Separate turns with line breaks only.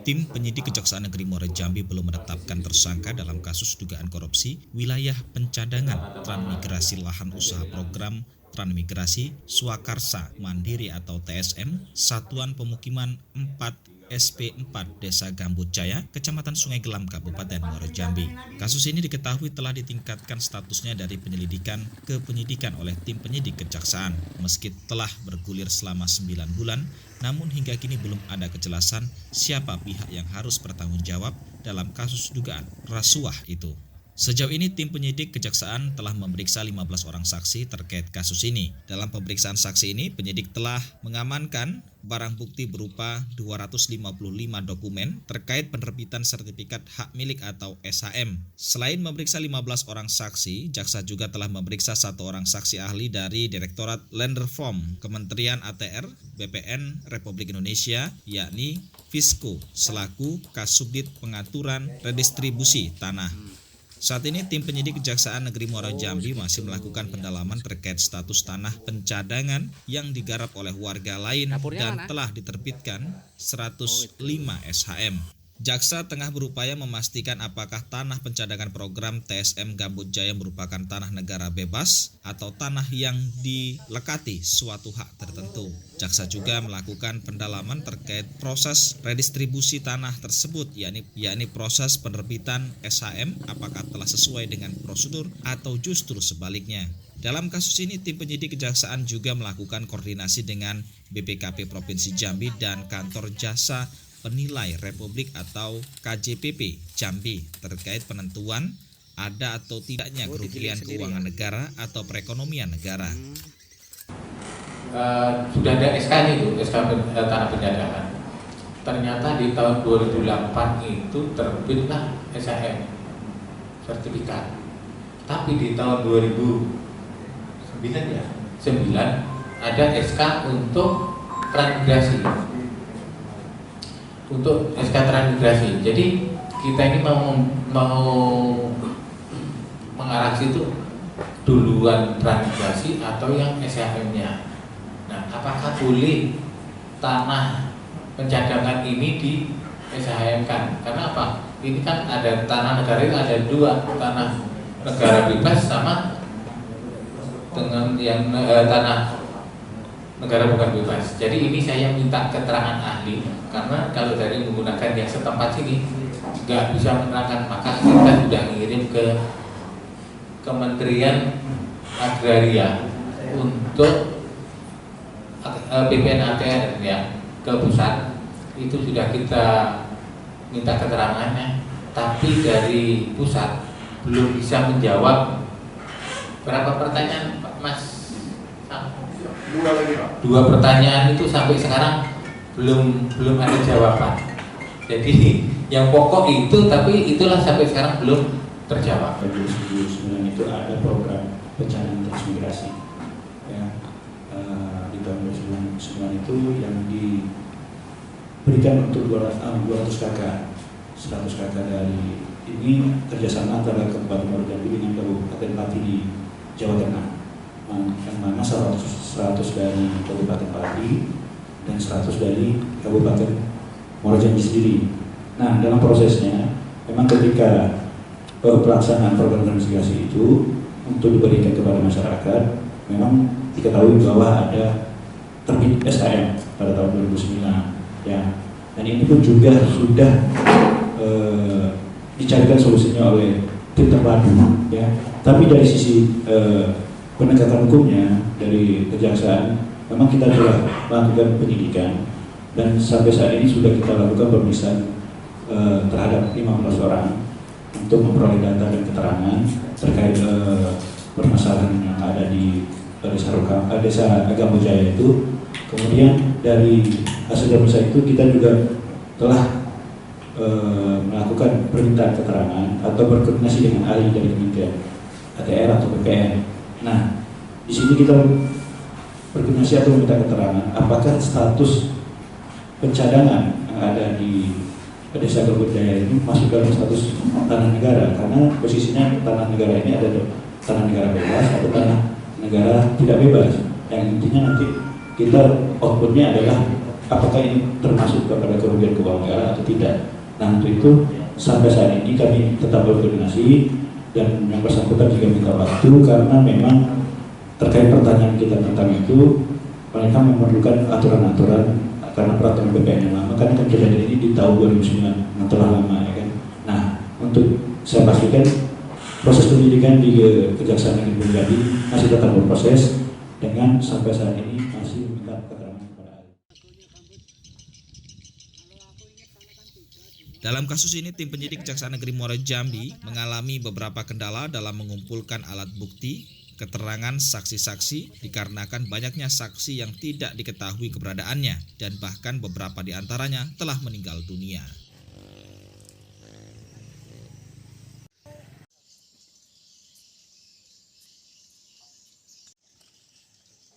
Tim penyidik Kejaksaan Negeri Muara Jambi belum menetapkan tersangka dalam kasus dugaan korupsi wilayah pencadangan transmigrasi lahan usaha program Transmigrasi Swakarsa Mandiri atau TSM Satuan Pemukiman 4 SP4 Desa Gambut Jaya, Kecamatan Sungai Gelam, Kabupaten Muara Jambi. Kasus ini diketahui telah ditingkatkan statusnya dari penyelidikan ke penyidikan oleh tim penyidik Kejaksaan. Meski telah bergulir selama 9 bulan, namun hingga kini belum ada kejelasan siapa pihak yang harus bertanggung jawab dalam kasus dugaan rasuah itu. Sejauh ini tim penyidik Kejaksaan telah memeriksa 15 orang saksi terkait kasus ini. Dalam pemeriksaan saksi ini, penyidik telah mengamankan barang bukti berupa 255 dokumen terkait penerbitan sertifikat hak milik atau SHM. Selain memeriksa 15 orang saksi, jaksa juga telah memeriksa 1 orang saksi ahli dari Direktorat Land Reform Kementerian ATR BPN Republik Indonesia, yakni Fisco selaku Kasubdit Pengaturan Redistribusi Tanah. Saat ini tim penyidik Kejaksaan Negeri Muara Jambi masih melakukan pendalaman terkait status tanah pencadangan yang digarap oleh warga lain dan telah diterbitkan 105 SHM. Jaksa tengah berupaya memastikan apakah tanah pencadangan program TSM Gambut Jaya merupakan tanah negara bebas atau tanah yang dilekati suatu hak tertentu. Jaksa juga melakukan pendalaman terkait proses redistribusi tanah tersebut, yakni proses penerbitan SHM apakah telah sesuai dengan prosedur atau justru sebaliknya. Dalam kasus ini, tim penyidik Kejaksaan juga melakukan koordinasi dengan BPKP Provinsi Jambi dan Kantor Jasa Penilai Republik atau KJPP Jambi terkait penentuan ada atau tidaknya kerugian keuangan negara atau perekonomian negara.
Sudah ada SK itu, SK tanah pencadangan. Ternyata di tahun 2008 itu terbitlah SHM sertifikat. Tapi di tahun 2009 ada SK untuk transmigrasi. Untuk SK transmigrasi. Jadi kita ini mau mengarah situ duluan transmigrasi atau yang SHM-nya. Nah, apakah boleh tanah pencadangan ini di SHM-kan? Karena apa? Ini kan ada tanah negara itu ada 2, tanah negara bebas sama dengan yang tanah negara bukan bebas. Jadi ini saya minta keterangan ahli, karena kalau dari menggunakan yang setempat sini nggak bisa menerangkan, maka kita sudah mengirim ke Kementerian Agraria untuk BPN ATR ya, ke pusat. Itu sudah kita minta keterangannya, tapi dari pusat belum bisa menjawab. Berapa pertanyaan Pak Mas?
2 lagi Pak.
2 pertanyaan itu sampai sekarang belum ada jawaban. Jadi yang pokok itu, tapi itulah sampai sekarang belum terjawab.
Pada 2009 itu ada program pencarian transmigrasi ya, di tahun 2009 itu yang diberikan untuk 200 kakak, 100 kakak dari ini kerjasama antara Kabupaten Muara Jambi dengan Kabupaten Pati di Jawa Tengah. Yang mana 100 dari Kabupaten Pati dan 100 dari Kabupaten Muara Jambi sendiri. Nah, dalam prosesnya memang ketika pelaksanaan program transmigrasi itu untuk diberikan kepada masyarakat, memang diketahui bahwa ada terbit SHM pada tahun 2009 ya. Dan ini pun juga sudah dicarikan solusinya oleh tim terpadu ya. Tapi dari sisi penegakan hukumnya dari Kejaksaan, memang kita telah melakukan penyidikan dan sampai saat ini sudah kita lakukan pemeriksaan terhadap 15 orang untuk memperoleh data dan keterangan terkait permasalahan yang ada di Desa Gambut Jaya itu. Kemudian dari hasil pemeriksaan itu kita juga telah melakukan permintaan keterangan atau berkoordinasi dengan ahli dari Kementerian ATR atau BPN. Nah, di sini kita berkoordinasi atau meminta keterangan apakah status pencadangan yang ada di Desa Gambut Jaya ini masuk dalam status tanah negara, karena posisinya tanah negara ini ada tanah negara bebas atau tanah negara tidak bebas. Yang intinya nanti kita outputnya adalah apakah ini termasuk kepada kerugian keuangan negara atau tidak. Nah untuk itu sampai saat ini kami tetap berkoordinasi dan yang bersangkutan juga minta waktu karena memang terkait pertanyaan kita tentang itu mereka memerlukan aturan-aturan karena peraturan BPN yang lama, karena kan kejadian ini di tahun 2009 telah lama ya kan. Nah untuk saya pastikan proses penyidikan di Kejaksaan Negeri Jambi masih tetap berproses dengan sampai saat ini masih meminta keterangan kepada ahli.
Dalam kasus ini, tim penyidik Kejaksaan Negeri Muara Jambi mengalami beberapa kendala dalam mengumpulkan alat bukti, keterangan saksi-saksi dikarenakan banyaknya saksi yang tidak diketahui keberadaannya dan bahkan beberapa di antaranya telah meninggal dunia.